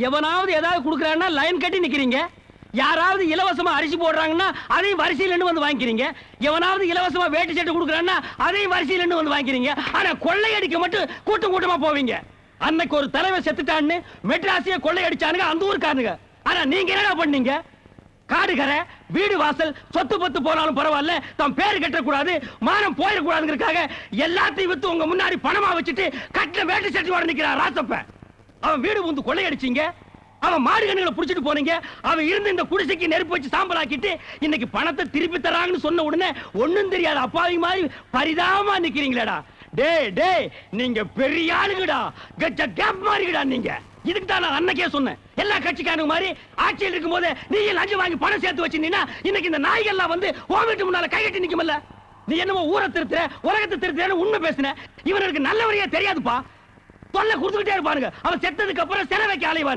எவனாவது ஏதாவது குடுக்கறான்னா லைன் கட்டி நிக்கிறீங்க. யாராவது இலவசமா அரிசி போடுறாங்கன்னா அதையும் வரிசையில நின்னு வந்து வாங்கிக்கிறீங்க. எவனாவது இலவசமா வேட்டி சட்டை குடுக்கறான்னா அதையும் வரிசையில நின்னு வந்து வாங்கிக்கிறீங்க. ஆனா கொள்ளையடிக்க மட்டும் கூட்டம் கூட்டமா போவீங்க. அன்னைக்கு ஒரு தலைவர் செத்துட்டான்னு மெட்ராஸிய கொள்ளையடிச்சானுங்க அந்த ஊருக்காரனுங்க. ஆனா நீங்க என்னடா பண்ணீங்க? காடுகரை வீடு வாசல் சொத்து பத்து போனாலும் பரவாயில்ல, தம் பேரு கட்டக்கூடாது, மானம் போயிடக்கூடாதுங்கிறதுக்காக எல்லாத்தையும் வித்து உங்க முன்னாடி பணமா வச்சுட்டு கட்டின வேட்டி சட்டையோட நிக்கிறான் ராசப்ப. அவன் வீடு வந்து கொள்ளையடிச்சீங்க, அவன் மாடு கண்ணுகளை புடிச்சிட்டு போனீங்க, அவன் இருந்து இந்த குடிசைக்கு நெருப்பு வச்சு சாம்பலாக்கிட்டு இன்னைக்கு பணத்தை திருப்பி தராங்கன்னு சொன்ன உடனே ஒண்ணும் தெரியாத அப்பாவி மாதிரி பரிதாபமா நிக்கிறீங்களேடா. டேய் டேய், நீங்க பெரிய ஆளுங்கடா, கெட்ட கேப் மாதிரிடா நீங்க. இதுக்கு தான் நான் அன்னைக்கே சொன்னேன், எல்லா கட்சிக்காரங்க மாதிரி ஆட்சியில் இருக்கும் போது நீ லஞ்சம் வாங்கி பணம் சேர்த்து வச்சிருந்தீங்கன்னா இன்னைக்கு இந்த நாய்கள்லாம் வந்து ஓமிட்டு முன்னால கைகட்டி நிக்குமல்ல. நீ என்னமோ ஊரை திருத்துற உலகத்தை திருத்துறன்னு உண்மை பேசுன. இவனுக்கு நல்லவரையே தெரியாதுப்பா, தொல்லை கொடுத்துக்கிட்டே இருப்பானுங்க. அவன் செத்ததுக்கு அப்புறம் சிலை வைக்க அலைவான்.